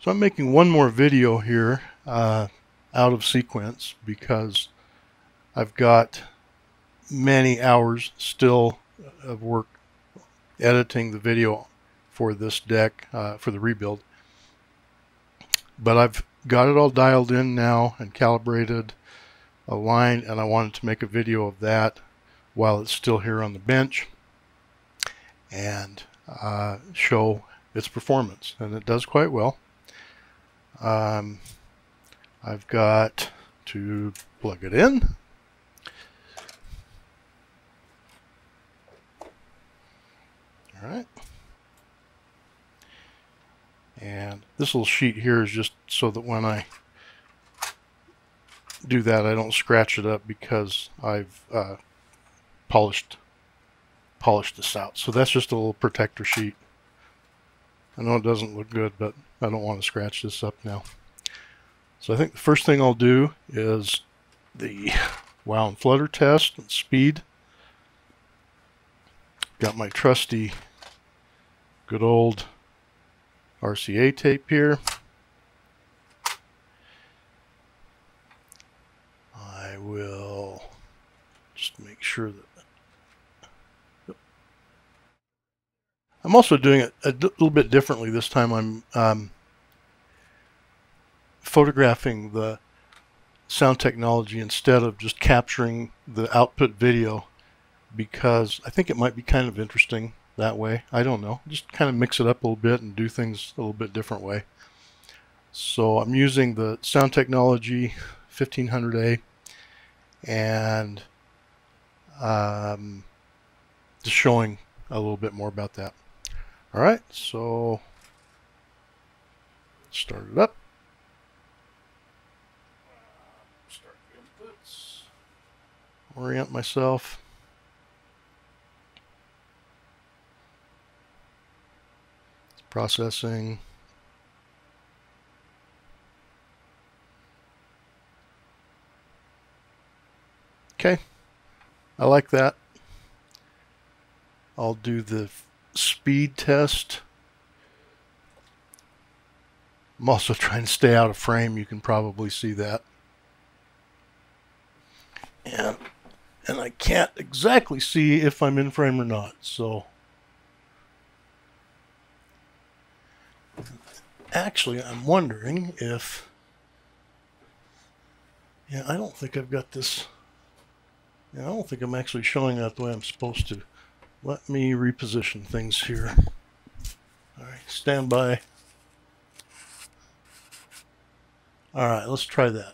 So I'm making one more video here out of sequence because I've got many hours still of work editing the video for this deck for the rebuild. But I've got it all dialed in now and calibrated, aligned, and I wanted to make a video of that while it's still here on the bench and show its performance. And it does quite well. I've got to plug it in. All right. And this little sheet here is just so that when I do that, I don't scratch it up because I've polished this out. So that's just a little protector sheet. I know it doesn't look good, but I don't want to scratch this up now. So I think the first thing I'll do is the wow and flutter test and speed. Got my trusty good old RCA tape here. I will just make sure that I'm also doing it a little bit differently this time. I'm photographing the sound technology instead of just capturing the output video because I think it might be kind of interesting that way. I don't know. Just kind of mix it up a little bit and do things a little bit different way. So I'm using the sound technology 1500A and just showing a little bit more about that. All right, so start it up. Start the inputs. Orient myself. It's processing. Okay, I like that. I'll do the speed test. I'm also trying to stay out of frame. You can probably see that. And I can't exactly see if I'm in frame or not. So actually, I'm wondering if, yeah, I don't think I've got this. Yeah, I don't think I'm actually showing that the way I'm supposed to. Let me reposition things here. All right, stand by. All right, let's try that.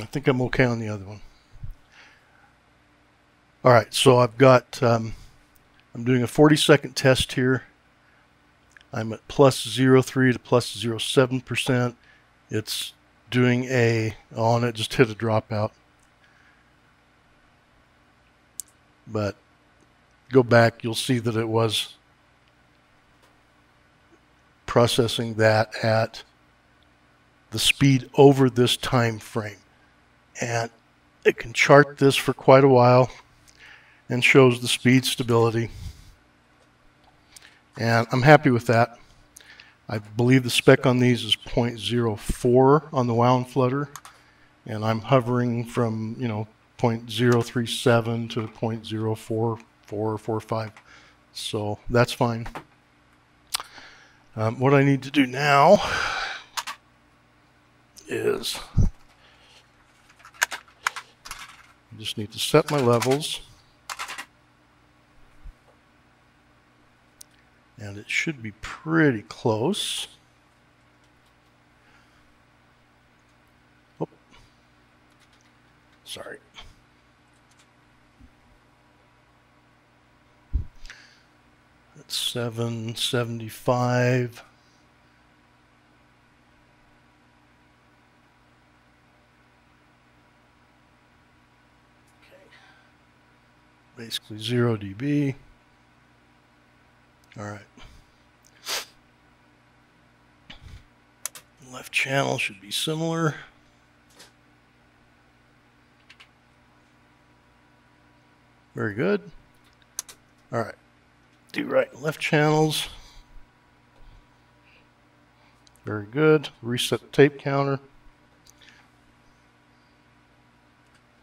I think I'm okay on the other one. All right, so I've got, I'm doing a 40-second test here. I'm at plus 0.3 to plus 0.7%. It's doing a, oh, and it just hit a dropout. But go back, you'll see that it was processing that at the speed over this time frame. And it can chart this for quite a while and shows the speed stability. And I'm happy with that. I believe the spec on these is 0.04 on the wow and flutter. And I'm hovering from, 0.037 to 0.04445. So that's fine. What I need to do now is I just need to set my levels. And it should be pretty close. Oh, sorry. That's 775. Okay. Basically 0 dB. All right. Left channel should be similar. Very good. All right. Do right and left channels. Very good. Reset the tape counter.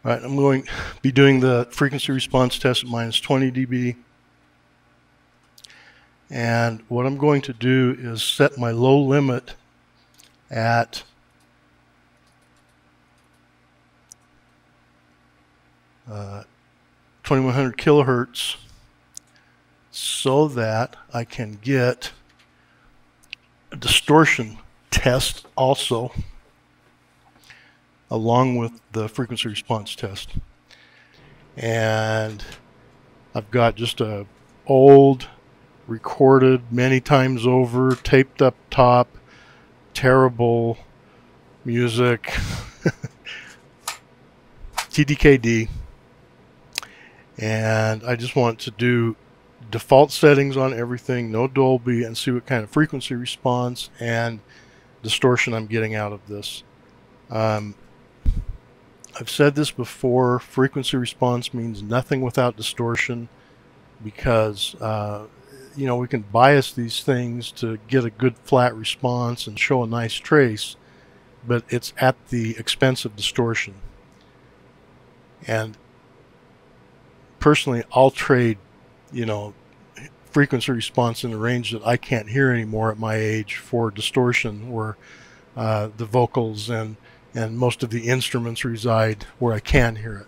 All right, I'm going to be doing the frequency response test at minus 20 dB. And what I'm going to do is set my low limit at 2100 kilohertz so that I can get a distortion test also along with the frequency response test. And I've got just a old, recorded many times over, taped up top, terrible music, TDKD, and I just want to do default settings on everything, no Dolby, and see what kind of frequency response and distortion I'm getting out of this. I've said this before, frequency response means nothing without distortion, because you know, we can bias these things to get a good flat response and show a nice trace, but it's at the expense of distortion. And personally, I'll trade, you know, frequency response in a range that I can't hear anymore at my age for distortion, where the vocals and most of the instruments reside where I can hear it.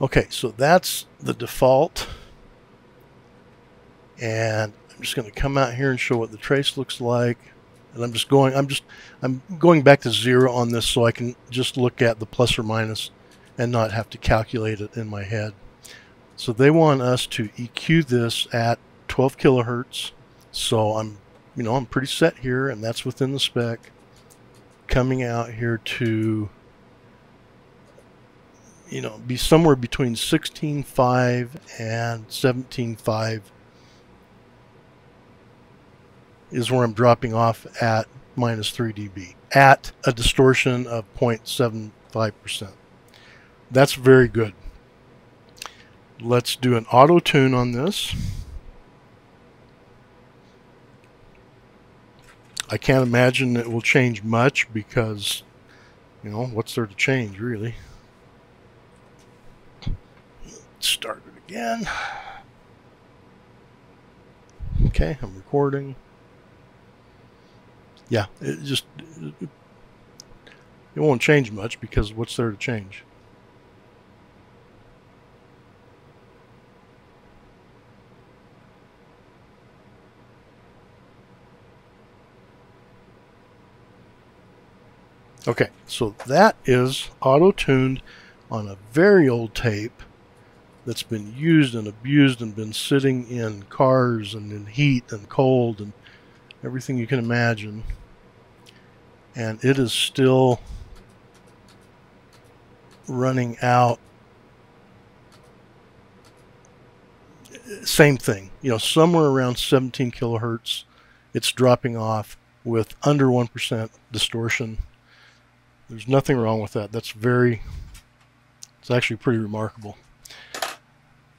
Okay, so that's the default. And I'm just going to come out here and show what the trace looks like. And I'm going back to 0 on this so I can just look at the plus or minus and not have to calculate it in my head. So they want us to EQ this at 12 kilohertz. So I'm pretty set here, and that's within the spec. Coming out here to, you know, be somewhere between 16.5 and 17.5 is where I'm dropping off at minus 3 dB at a distortion of 0.75%. That's very good. Let's do an auto tune on this. I can't imagine it will change much because, you know, what's there to change really? Start it again. Okay, I'm recording. Yeah, it won't change much because what's there to change? Okay, so that is auto-tuned on a very old tape that's been used and abused and been sitting in cars and in heat and cold and everything you can imagine. And it is still running out. Same thing, you know, somewhere around 17 kilohertz. It's dropping off with under 1% distortion. There's nothing wrong with that. It's actually pretty remarkable.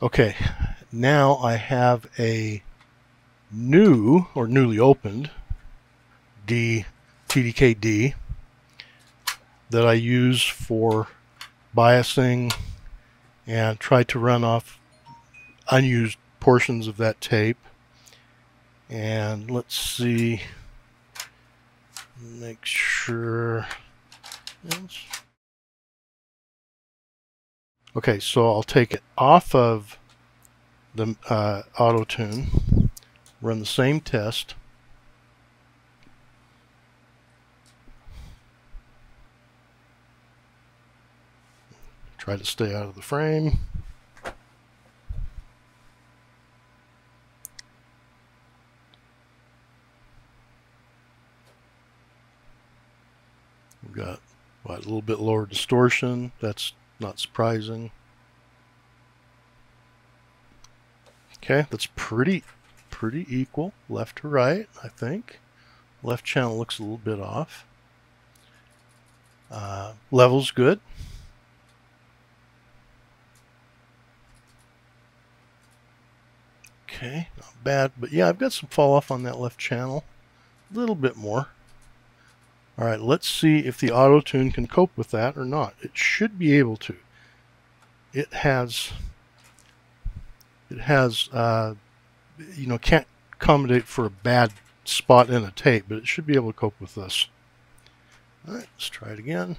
Okay, now I have a new or newly opened TDKD that I use for biasing and try to run off unused portions of that tape. And let's see, make sure. Okay, so I'll take it off of the auto tune, run the same test. Try to stay out of the frame. We've got a little bit lower distortion. That's not surprising. Okay, that's pretty equal, left to right, I think. Left channel looks a little bit off. Level's good. Okay, not bad, but yeah, I've got some fall off on that left channel. A little bit more. Alright, let's see if the auto tune can cope with that or not. It should be able to. It has you know, can't accommodate for a bad spot in a tape, but it should be able to cope with this. Alright, let's try it again.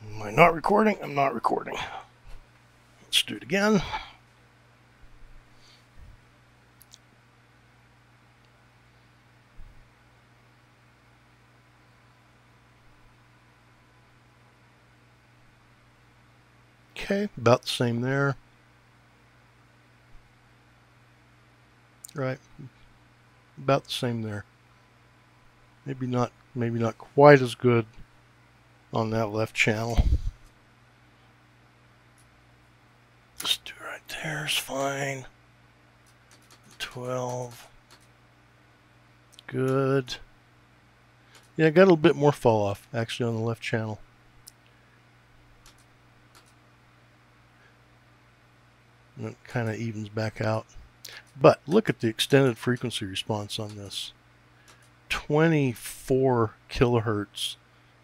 Am I not recording? I'm not recording. Let's do it again. Okay, about the same there. Right, about the same there. Maybe not quite as good on that left channel. Just do it right there is fine. 12. Good. Yeah, I got a little bit more fall off actually on the left channel. And it kind of evens back out. But look at the extended frequency response on this. 24 kilohertz.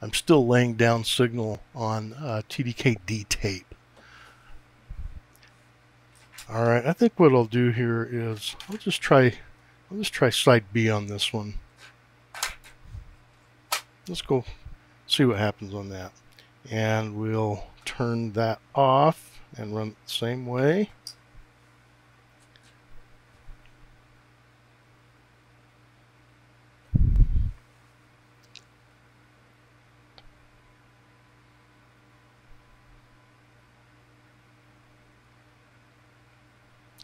I'm still laying down signal on TDK-D tape. Alright, I think what I'll do here is I'll just try side B on this one. Let's go see what happens on that. And we'll turn that off and run it the same way.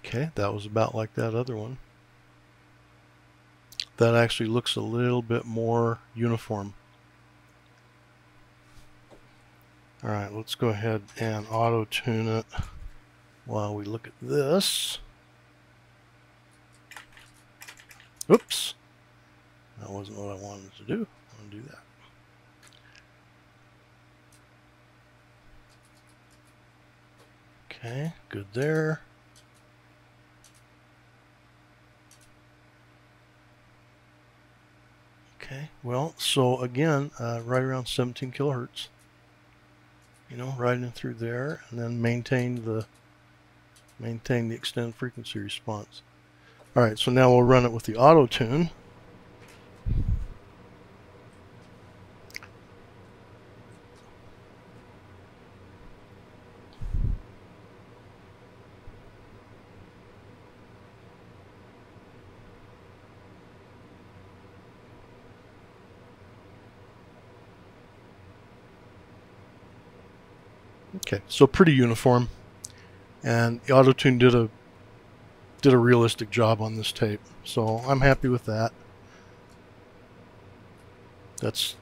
Okay, that was about like that other one. That actually looks a little bit more uniform. Alright, let's go ahead and auto-tune it while we look at this. Oops! That wasn't what I wanted to do. I'm going to do that. Okay, good there. Okay, well, so again, right around 17 kilohertz. You know, right in through there, and then maintain the extended frequency response. All right, so now we'll run it with the auto tune. Okay, so pretty uniform, and the auto tune did a realistic job on this tape, so I'm happy with that. That's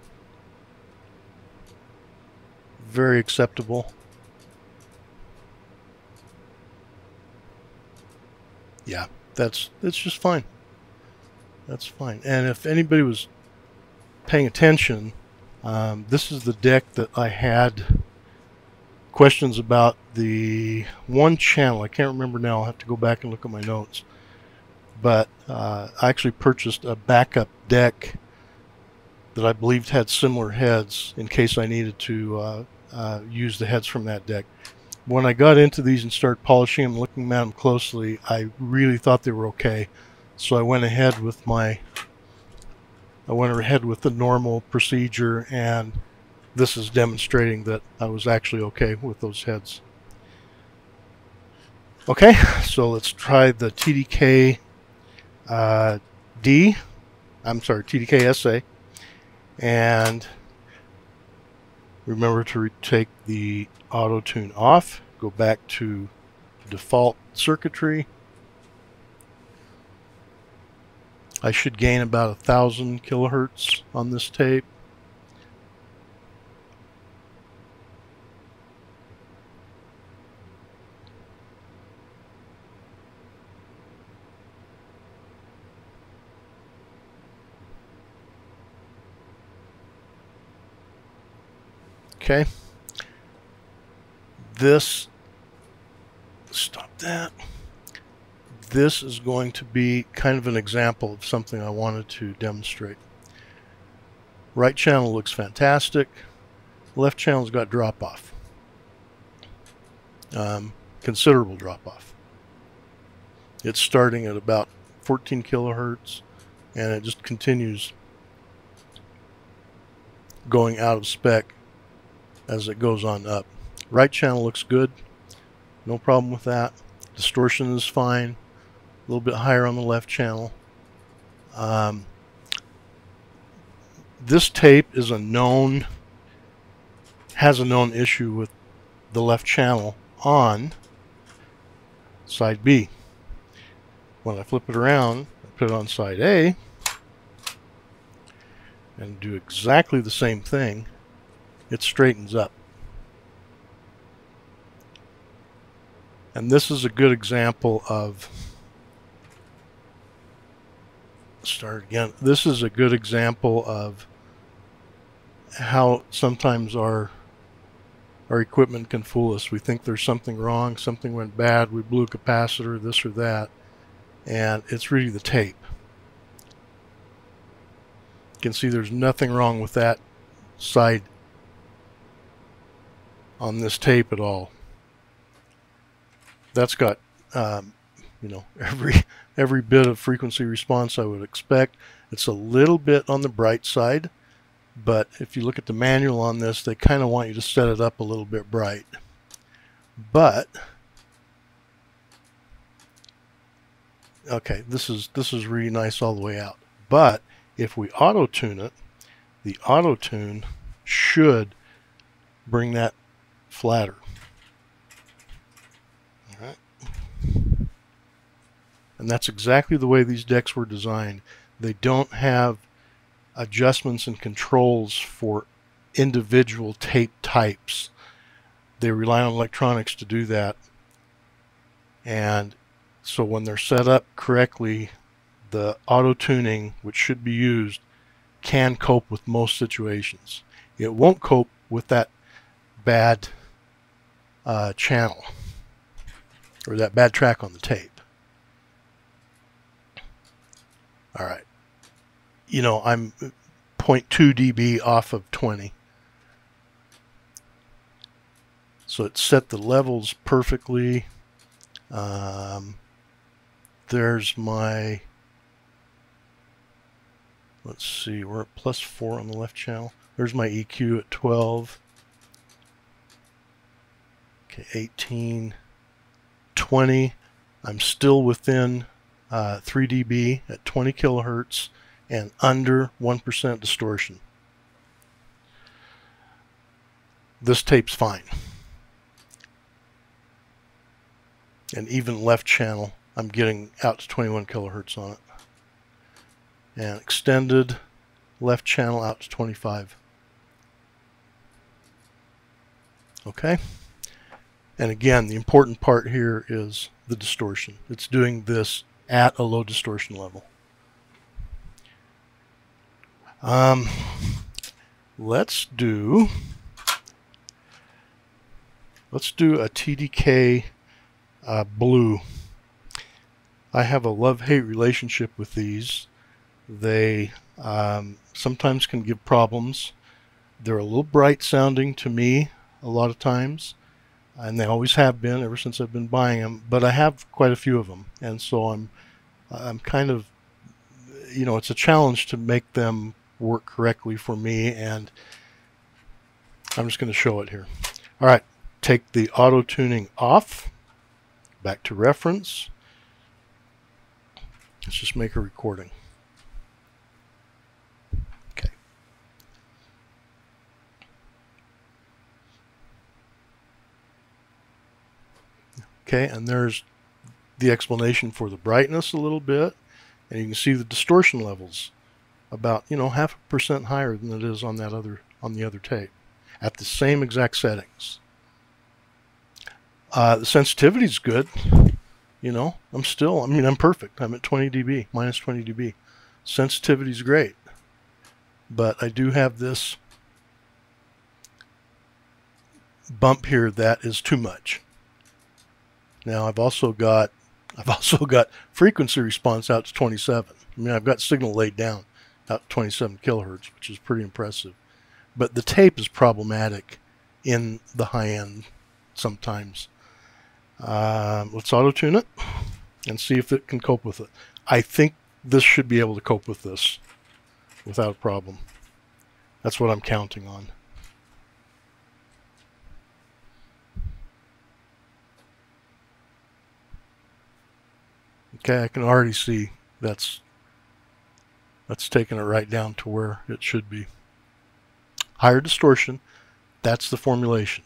very acceptable. Yeah, it's just fine. That's fine. And if anybody was paying attention, this is the deck that I had questions about. The one channel, I can't remember now, I'll have to go back and look at my notes, but I actually purchased a backup deck that I believed had similar heads in case I needed to use the heads from that deck. When I got into these and started polishing them, looking at them closely, I really thought they were okay, so I went ahead with the normal procedure, and this is demonstrating that I was actually okay with those heads. Okay, so let's try the TDK TDK SA, and remember to take the auto tune off, go back to default circuitry. I should gain about 1,000 kilohertz on this tape. Okay. This that. This is going to be kind of an example of something I wanted to demonstrate. Right channel looks fantastic. Left channel's got drop off. Considerable drop off. It's starting at about 14 kilohertz and it just continues going out of spec as it goes on up. Right channel looks good. No problem with that. Distortion is fine. A little bit higher on the left channel. This tape is has a known issue with the left channel on side B. When I flip it around, I put it on side A and do exactly the same thing, it straightens up. And this is a good example of, this is a good example of how sometimes our equipment can fool us. We think there's something wrong, something went bad, we blew a capacitor, this or that, and it's really the tape. You can see there's nothing wrong with that side on this tape at all. That's got you know, every bit of frequency response I would expect. It's a little bit on the bright side, but if you look at the manual on this, they kind of want you to set it up a little bit bright. But okay, this is really nice all the way out. But if we auto tune it, the auto tune should bring that flatter. All right. And that's exactly the way these decks were designed. They don't have adjustments and controls for individual tape types. They rely on electronics to do that. And so when they're set up correctly, the auto tuning, which should be used, can cope with most situations. It won't cope with that bad channel or that bad track on the tape. All right. You know, I'm 0.2 dB off of 20. So it set the levels perfectly. There's my, let's see, we're at +4 on the left channel. There's my EQ at 12. Okay, 18, 20. I'm still within 3 dB at 20 kilohertz and under 1% distortion. This tape's fine. And even left channel, I'm getting out to 21 kilohertz on it. And extended left channel out to 25. Okay? And again, the important part here is the distortion. It's doing this at a low distortion level. Let's do a TDK blue. I have a love-hate relationship with these. They sometimes can give problems. They're a little bright sounding to me a lot of times, and they always have been ever since I've been buying them, but I have quite a few of them, and so I'm kind of, you know, it's a challenge to make them work correctly for me, and I'm just going to show it here. All right, take the auto tuning off, back to reference. Let's just make a recording. Okay. Okay, and there's the explanation for the brightness a little bit, and you can see the distortion levels about, you know, 0.5% higher than it is on that on the other tape at the same exact settings. The sensitivity is good. You know, I'm perfect. I'm at 20 dB, minus 20 dB. Sensitivity is great. But I do have this bump here that is too much. Now I've also got frequency response out to 27. I mean, I've got signal laid down out to 27 kilohertz, which is pretty impressive. But the tape is problematic in the high end sometimes. Let's auto tune it and see if it can cope with it. I think this should be able to cope with this without a problem. That's what I'm counting on. Okay, I can already see that's taking it right down to where it should be. Higher distortion, that's the formulation.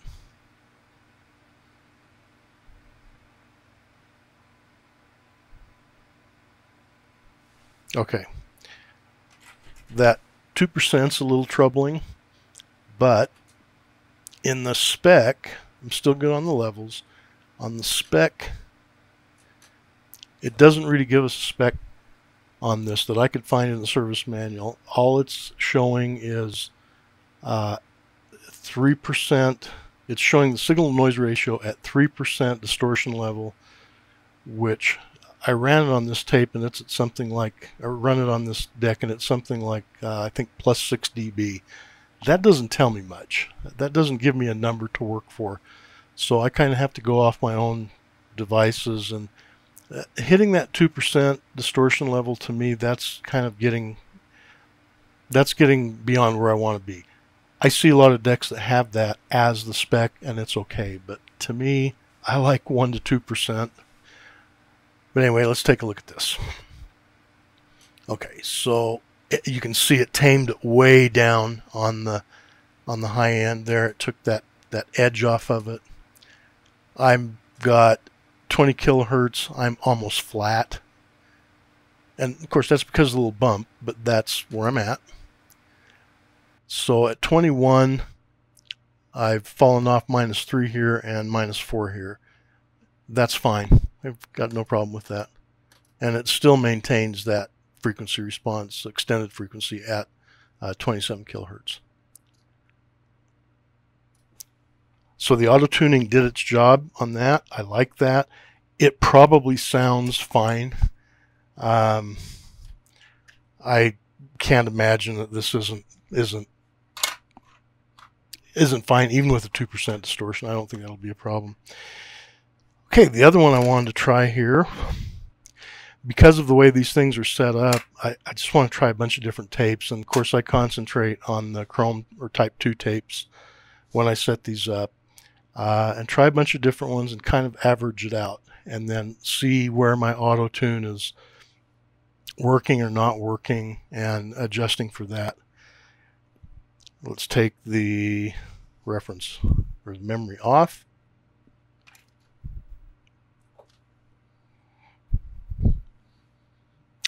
Okay, that 2% is a little troubling, but in the spec, I'm still good on the levels. On the spec, it doesn't really give us a spec on this that I could find in the service manual. All it's showing is 3%. It's showing the signal to noise ratio at 3% distortion level, which I ran it on this tape and it's at something like, or run it on this deck and it's something like, I think plus 6 dB. That doesn't tell me much. That doesn't give me a number to work for. So I kind of have to go off my own devices, and hitting that 2% distortion level, to me, that's kind of getting beyond where I want to be. I see a lot of decks that have that as the spec and it's okay, but to me, I like 1 to 2%. But anyway, let's take a look at this. Okay, so you can see it tamed way down on the high end there. It took that edge off of it. I've got 20 kilohertz. I'm almost flat. And of course that's because of the little bump, but that's where I'm at. So at 21, I've fallen off -3 here and -4 here. That's fine. I've got no problem with that. And it still maintains that frequency response, extended frequency at 27 kilohertz. So the auto tuning did its job on that. I like that. It probably sounds fine. I can't imagine that this isn't fine, even with a 2% distortion. I don't think that'll be a problem. Okay, the other one I wanted to try here, because of the way these things are set up, I just want to try a bunch of different tapes. And of course I concentrate on the Chrome or Type 2 tapes when I set these up, and try a bunch of different ones and kind of average it out and then see where my auto tune is working or not working and adjusting for that. Let's take the reference or the memory off.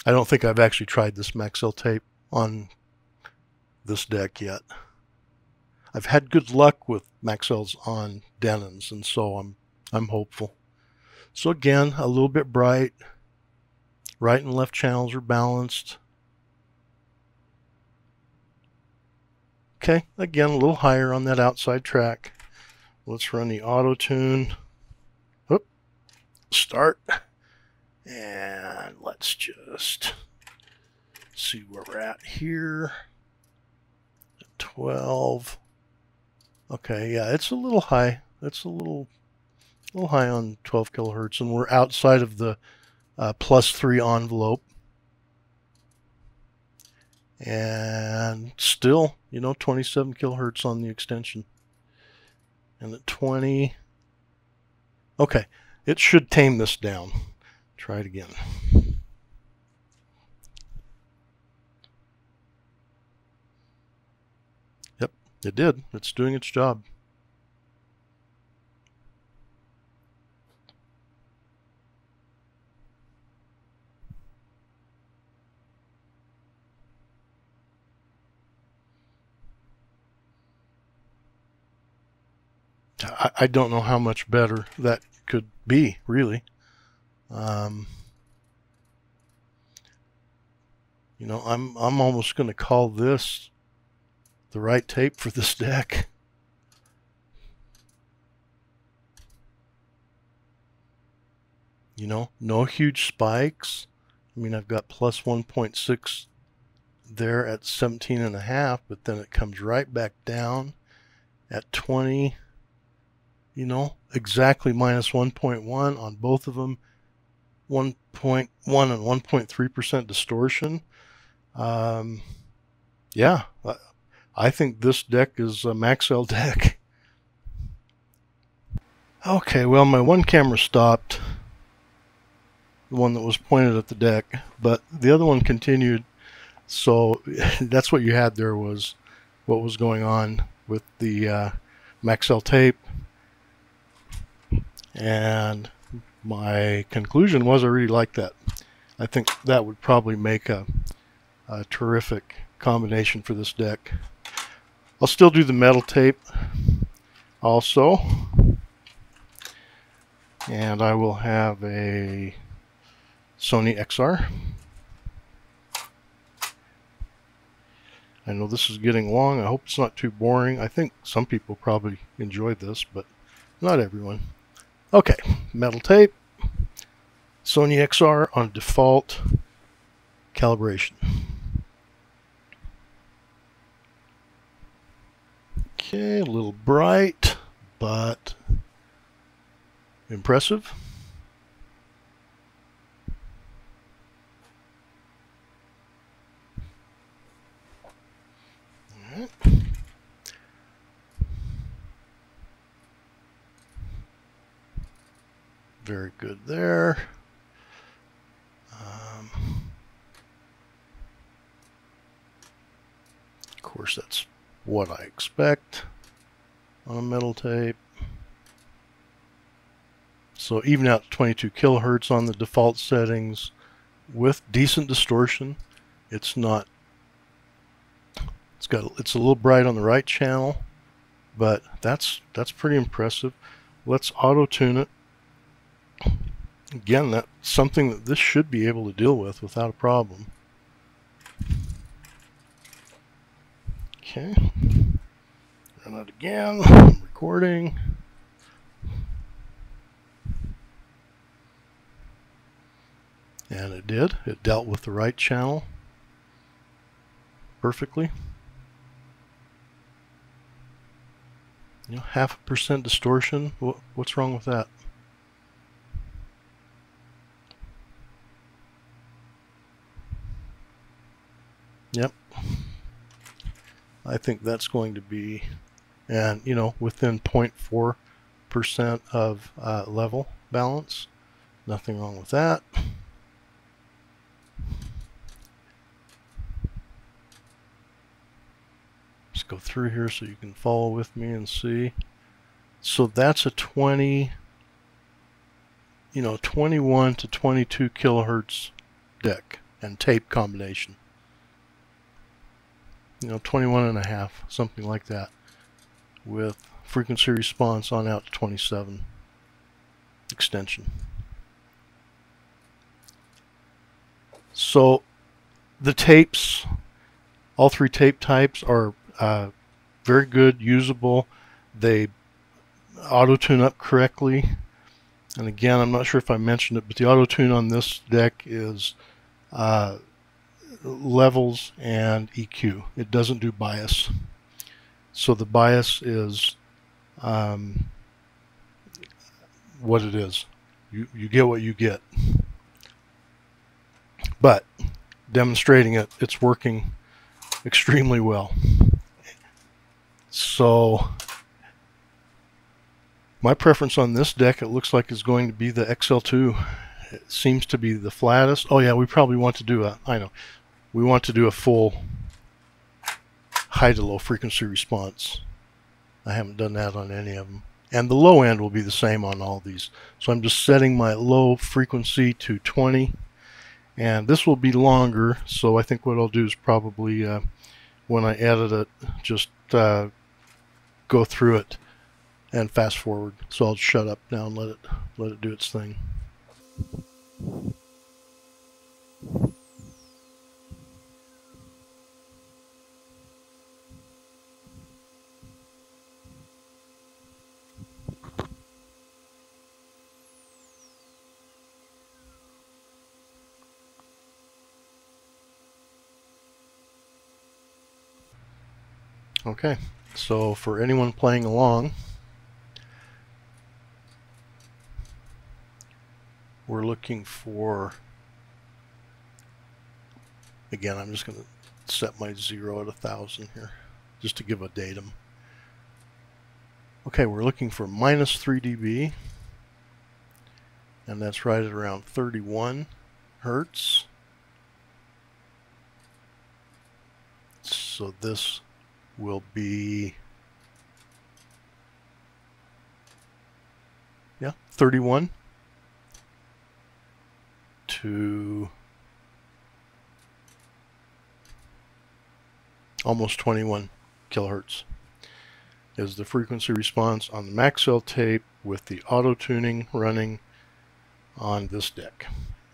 I don't think I've actually tried this Maxell tape on this deck yet. I've had good luck with Maxells on Denons, and so I'm hopeful. So again, a little bit bright. Right and left channels are balanced. Okay, again, a little higher on that outside track. Let's run the auto tune. Whoop. Start. And let's just see where we're at here. 12. Okay, yeah, it's a little high. It's a little high on 12 kilohertz, and we're outside of the +3 envelope. And still, 27 kilohertz on the extension. And at 20, okay, it should tame this down. Try it again. Yep, it did. It's doing its job. I don't know how much better that could be, really. I'm almost going to call this the right tape for this deck. You know, no huge spikes. I mean, I've got plus 1.6 there at 17.5, but then it comes right back down at 20. You know, exactly minus 1.1 on both of them. 1.1 and 1.3% distortion. Yeah, I think this deck is a max L deck. Okay, well, my one camera stopped, the one that was pointed at the deck, but the other one continued. So that's what you had there, was what was going on with the max L tape. And my conclusion was I really like that. I think that would probably make a terrific combination for this deck. I'll still do the metal tape also. And I will have a Sony XR. I know this is getting long. I hope it's not too boring. I think some people probably enjoyed this, but not everyone. Okay, metal tape, Sony XR on default calibration. Okay, a little bright, but impressive. All right. Very good there. Of course, that's what I expect on a metal tape. So even out to 22 kilohertz on the default settings with decent distortion. It's not, it's a little bright on the right channel, but that's pretty impressive. Let's auto tune it. Again, that's something that this should be able to deal with without a problem. Okay, run it again. I'm recording. And it did. It dealt with the right channel perfectly. You know, 0.5% distortion. What's wrong with that? Yep. I think that's going to be, and you know, within 0.4% of level balance. Nothing wrong with that. Let's go through here so you can follow with me and see. So that's a 20, you know, 21 to 22 kilohertz deck and tape combination. You know, 21.5, something like that, with frequency response on out to 27 extension. So the tapes, all three tape types are very good, usable. They auto tune up correctly. And again, I'm not sure if I mentioned it, but the auto tune on this deck is levels and EQ. It doesn't do bias. So the bias is what it is. You get what you get. But demonstrating it, it's working extremely well. So my preference on this deck, it looks like, is going to be the XL2. It seems to be the flattest. Oh yeah, we probably want to do we want to do a full high to low frequency response. I haven't done that on any of them. And the low end will be the same on all these. So I'm just setting my low frequency to 20. And this will be longer, so I think what I'll do is probably, when I edit it, just go through it and fast forward. So I'll shut up now and let it do its thing. Okay, so for anyone playing along, we're looking for, again, I'm just going to set my 0 at 1,000 here, just to give a datum. Okay, we're looking for minus 3 dB, and that's right at around 31 hertz. So this will be, yeah, 31 to almost 21 kilohertz is the frequency response on the Maxell tape with the auto tuning running on this deck,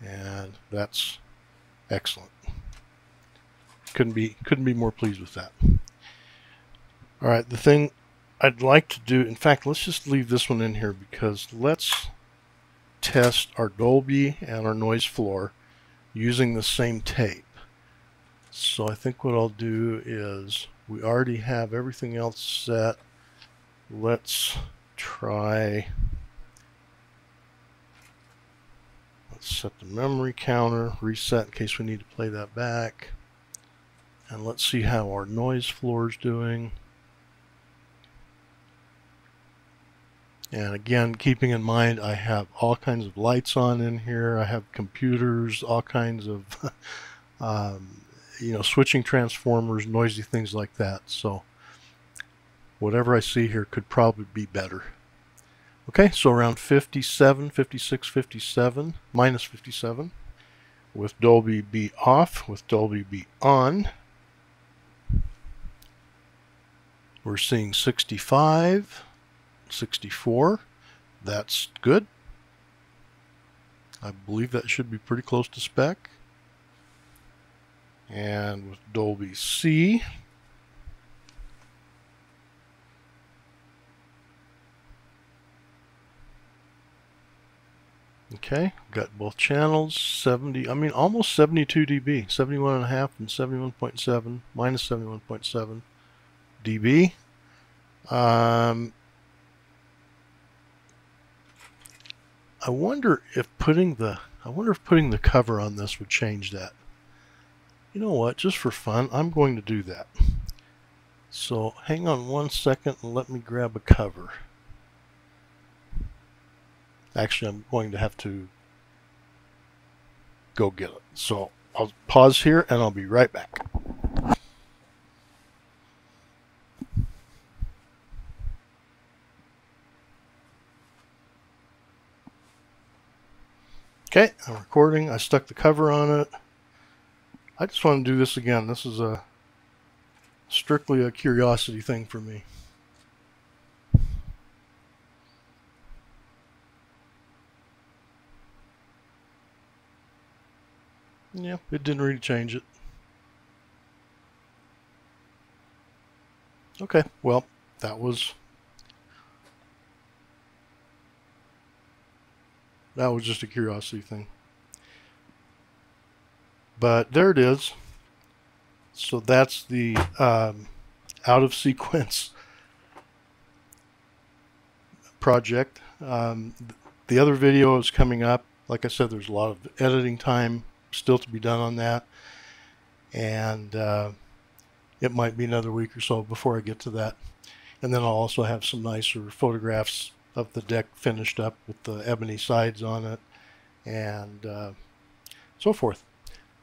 and that's excellent. Couldn't be more pleased with that. All right, the thing I'd like to do, in fact, let's just leave this one in here, because let's test our Dolby and our noise floor using the same tape. So I think what I'll do is, we already have everything else set. Let's try, let's set the memory counter, reset in case we need to play that back. And let's see how our noise floor is doing. And again, keeping in mind, I have all kinds of lights on in here. I have computers, all kinds of you know, switching transformers, noisy things like that. So whatever I see here could probably be better. Okay, so around 57, 56, 57, minus 57, with Dolby B off, with Dolby B on. We're seeing 65, 64. That's good. I believe that should be pretty close to spec. And with Dolby C, okay, got both channels, 70, I mean almost 72 dB, 71.5 and 71.7, minus 71.7 dB. I wonder if putting the cover on this would change that. You know what, just for fun, I'm going to do that. So hang on 1 second and let me grab a cover. Actually, I'm going to have to go get it. So I'll pause here and I'll be right back. Okay, I'm recording. I stuck the cover on it. I just want to do this again. This is strictly a curiosity thing for me. Yeah, it didn't really change it. Okay, well, that was just a curiosity thing. But there it is. So that's the out of sequence project. The other video is coming up. Like I said, there's a lot of editing time still to be done on that, and it might be another week or so before I get to that. And then I'll also have some nicer photographs of the deck finished up with the ebony sides on it, and so forth.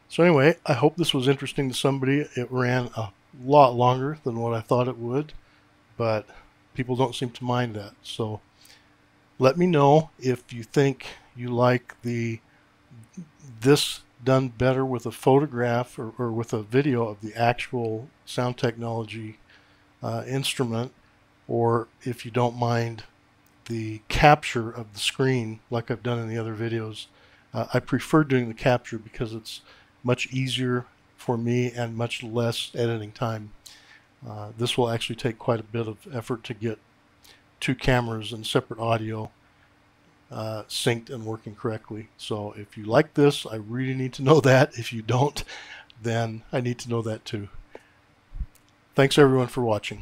So anyway, I hope this was interesting to somebody. It ran a lot longer than what I thought it would, but people don't seem to mind that. So let me know if you think you like this done better with a photograph or with a video of the actual sound technology instrument, or if you don't mind the capture of the screen like I've done in the other videos. I prefer doing the capture because it's much easier for me and much less editing time. This will actually take quite a bit of effort to get two cameras and separate audio synced and working correctly. So if you like this, I really need to know that. If you don't, then I need to know that too. Thanks everyone for watching.